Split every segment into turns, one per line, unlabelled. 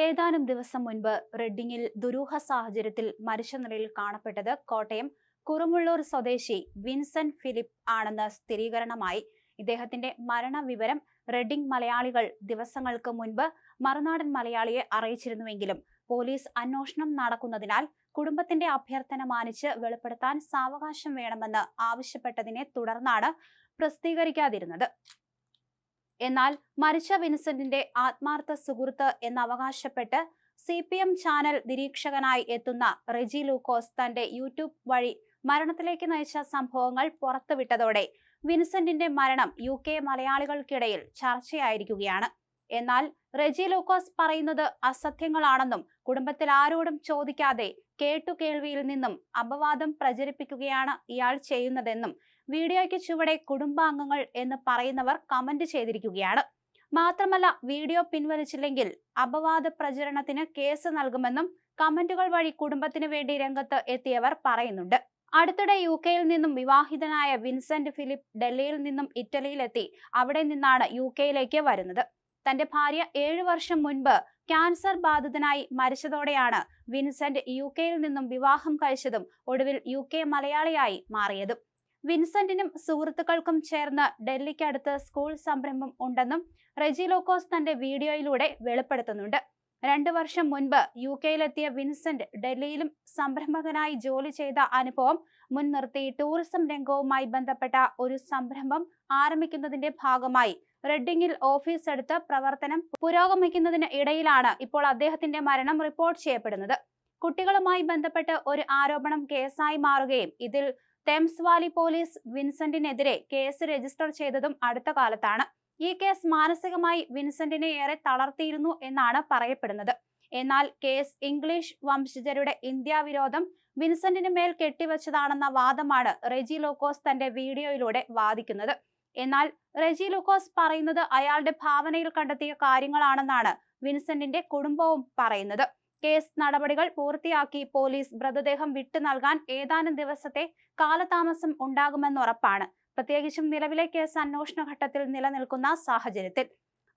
ഏതാനും ദിവസം മുൻപ് റെഡ്ഡിങ്ങിൽ ദുരൂഹ സാഹചര്യത്തിൽ മരിച്ച നിലയിൽ കാണപ്പെട്ടത് കോട്ടയം കുറുമുള്ളൂർ സ്വദേശി വിൻസെന്റ് ഫിലിപ്പ് ആണെന്ന് സ്ഥിരീകരണമായി. ഇദ്ദേഹത്തിന്റെ മരണവിവരം റെഡ്ഡിംഗ് മലയാളികൾ ദിവസങ്ങൾക്ക് മുൻപ് മറുനാടൻ മലയാളിയെ അറിയിച്ചിരുന്നുവെങ്കിലും പോലീസ് അന്വേഷണം നടക്കുന്നതിനാൽ കുടുംബത്തിന്റെ അഭ്യർത്ഥന മാനിച്ച് വെളിപ്പെടുത്താൻ സാവകാശം വേണമെന്ന് ആവശ്യപ്പെട്ടതിനെ തുടർന്നാണ് പ്രസിദ്ധീകരിക്കാതിരുന്നത്. എന്നാൽ മരിച്ച വിൻസെന്റിന്റെ ആത്മാർത്ഥ സുഹൃത്ത് എന്നവകാശപ്പെട്ട് CPM ചാനൽ നിരീക്ഷകനായി എത്തുന്ന റെജി ലൂക്കോസ് തന്റെ യൂട്യൂബ് വഴി മരണത്തിലേക്ക് നയിച്ച സംഭവങ്ങൾ പുറത്തുവിട്ടതോടെ വിൻസെന്റിന്റെ മരണം UK മലയാളികൾക്കിടയിൽ ചർച്ചയായിരിക്കുകയാണ്. എന്നാൽ റെജി ലൂക്കോസ് പറയുന്നത് അസത്യങ്ങളാണെന്നും കുടുംബത്തിൽ ആരോടും ചോദിക്കാതെ കേട്ടുകേൾവിയിൽ നിന്നും അപവാദം പ്രചരിപ്പിക്കുകയാണ് ഇയാൾ ചെയ്യുന്നതെന്നും വീഡിയോയ്ക്ക് ചുവടെ കുടുംബാംഗങ്ങൾ എന്ന് പറയുന്നവർ കമന്റ് ചെയ്തിരിക്കുകയാണ്. മാത്രമല്ല, വീഡിയോ പിൻവലിച്ചില്ലെങ്കിൽ അപവാദ പ്രചരണത്തിന് കേസ് നൽകുമെന്നും കമന്റുകൾ വഴി കുടുംബത്തിന് വേണ്ടി രംഗത്ത് എത്തിയവർ പറയുന്നുണ്ട്. അടുത്തിടെ UK-യിൽ നിന്നും വിവാഹിതനായ വിൻസെന്റ് ഫിലിപ്പ് ഡൽഹിയിൽ നിന്നും ഇറ്റലിയിലെത്തി അവിടെ നിന്നാണ് UK-യിലേക്ക് വരുന്നത്. തന്റെ ഭാര്യ 7 വർഷം മുൻപ് ക്യാൻസർ ബാധിതനായി മരിച്ചതോടെയാണ് വിൻസെന്റ് UK-യിൽ നിന്നും വിവാഹം കഴിച്ചതും ഒടുവിൽ UK മലയാളിയായി മാറിയതും. വിൻസെന്റിനും സുഹൃത്തുക്കൾക്കും ചേർന്ന് ഡൽഹിക്കടുത്ത് സ്കൂൾ സംരംഭം ഉണ്ടെന്നും റെജി ലൂക്കോസ് തന്റെ വീഡിയോയിലൂടെ വെളിപ്പെടുത്തുന്നുണ്ട്. 2 വർഷം മുൻപ് UK-യിലെത്തിയ വിൻസെന്റ് ഡൽഹിയിലും സംരംഭകനായി ജോലി ചെയ്ത അനുഭവം മുൻനിർത്തി ടൂറിസം രംഗവുമായി ബന്ധപ്പെട്ട ഒരു സംരംഭം ആരംഭിക്കുന്നതിന്റെ ഭാഗമായി റെഡ്ഡിങ്ങിൽ ഓഫീസ് എടുത്ത് പ്രവർത്തനം പുരോഗമിക്കുന്നതിന് ഇടയിലാണ് ഇപ്പോൾ അദ്ദേഹത്തിന്റെ മരണം റിപ്പോർട്ട് ചെയ്യപ്പെടുന്നത്. കുട്ടികളുമായി ബന്ധപ്പെട്ട് ഒരു ആരോപണം കേസായി മാറുകയും ഇതിൽ തേംസ് വാലി പോലീസ് വിൻസെന്റിനെതിരെ കേസ് രജിസ്റ്റർ ചെയ്തതും അടുത്ത കാലത്താണ്. ഈ കേസ് മാനസികമായി വിൻസെന്റിനെ ഏറെ തളർത്തിയിരുന്നു എന്നാണ് പറയപ്പെടുന്നത്. എന്നാൽ കേസ് ഇംഗ്ലീഷ് വംശജരുടെ ഇന്ത്യ വിരോധം വിൻസെന്റിന് മേൽ കെട്ടിവെച്ചതാണെന്ന വാദമാണ് റെജി ലൂക്കോസ് തന്റെ വീഡിയോയിലൂടെ വാദിക്കുന്നത്. എന്നാൽ റെജി ലൂക്കോസ് പറയുന്നത് അയാളുടെ ഭാവനയിൽ കണ്ടെത്തിയ കാര്യങ്ങളാണെന്നാണ് വിൻസെന്റിന്റെ കുടുംബവും പറയുന്നത്. കേസ് നടപടികൾ പൂർത്തിയാക്കി പോലീസ് മൃതദേഹം വിട്ടു നൽകാൻ ഏതാനും ദിവസത്തെ കാലതാമസം ഉണ്ടാകുമെന്നുറപ്പാണ്, പ്രത്യേകിച്ചും നിലവിലെ കേസ് അന്വേഷണ ഘട്ടത്തിൽ നിലനിൽക്കുന്ന സാഹചര്യത്തിൽ.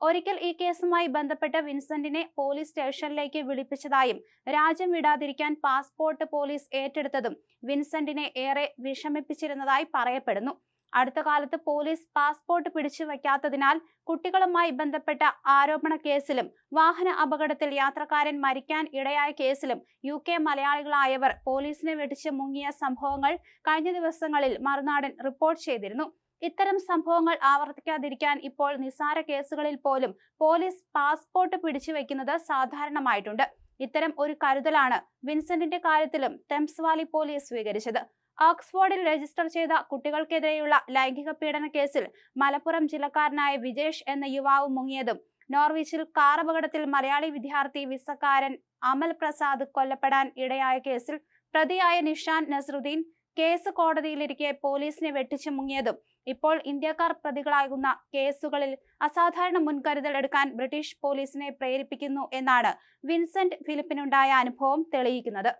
ഒരിക്കൽ ഈ കേസുമായി ബന്ധപ്പെട്ട് വിൻസെന്റിനെ പോലീസ് സ്റ്റേഷനിലേക്ക് വിളിപ്പിച്ചതായും രാജ്യം വിടാതിരിക്കാൻ പാസ്പോർട്ട് പോലീസ് ഏറ്റെടുത്തതും വിൻസെന്റിനെ ഏറെ വിഷമിപ്പിച്ചിരുന്നതായി പറയപ്പെടുന്നു. അടുത്ത കാലത്ത് പോലീസ് പാസ്പോർട്ട് പിടിച്ചു വയ്ക്കാത്തതിനാൽ കുട്ടികളുമായി ബന്ധപ്പെട്ട ആരോപണ കേസിലും വാഹന അപകടത്തിൽ യാത്രക്കാരൻ മരിക്കാൻ ഇടയായ കേസിലും UK മലയാളികളായവർ പോലീസിനെ വെടിച്ച് മുങ്ങിയ സംഭവങ്ങൾ കഴിഞ്ഞ ദിവസങ്ങളിൽ മറുനാടൻ റിപ്പോർട്ട് ചെയ്തിരുന്നു. ഇത്തരം സംഭവങ്ങൾ ആവർത്തിക്കാതിരിക്കാൻ ഇപ്പോൾ നിസ്സാര കേസുകളിൽ പോലും പോലീസ് പാസ്പോർട്ട് പിടിച്ചു വയ്ക്കുന്നത് സാധാരണമായിട്ടുണ്ട്. ഇത്തരം ഒരു കരുതലാണ് വിൻസെന്റിന്റെ കാര്യത്തിലും തേംസ് വാലി പോലീസ് സ്വീകരിച്ചത്. ഓക്സ്ഫോർഡിൽ രജിസ്റ്റർ ചെയ്ത കുട്ടികൾക്കെതിരെയുള്ള ലൈംഗിക പീഡന കേസിൽ മലപ്പുറം ജില്ലക്കാരനായ വിജേഷ് എന്ന യുവാവ് മുങ്ങിയതും നോർവിച്ചിൽ കാർ അപകടത്തിൽ മലയാളി വിദ്യാർത്ഥി വിസക്കാരൻ അമൽ പ്രസാദ് കൊല്ലപ്പെടാൻ ഇടയായ കേസിൽ പ്രതിയായ നിഷാൻ നസറുദ്ദീൻ കേസ് കോടതിയിലിരിക്കെ പോലീസിനെ വെട്ടിച്ചു മുങ്ങിയതും ഇപ്പോൾ ഇന്ത്യക്കാർ പ്രതികളാകുന്ന കേസുകളിൽ അസാധാരണ മുൻകരുതൽ എടുക്കാൻ ബ്രിട്ടീഷ് പോലീസിനെ പ്രേരിപ്പിക്കുന്നു എന്നാണ് വിൻസെന്റ് ഫിലിപ്പിനുണ്ടായ അനുഭവം തെളിയിക്കുന്നത്.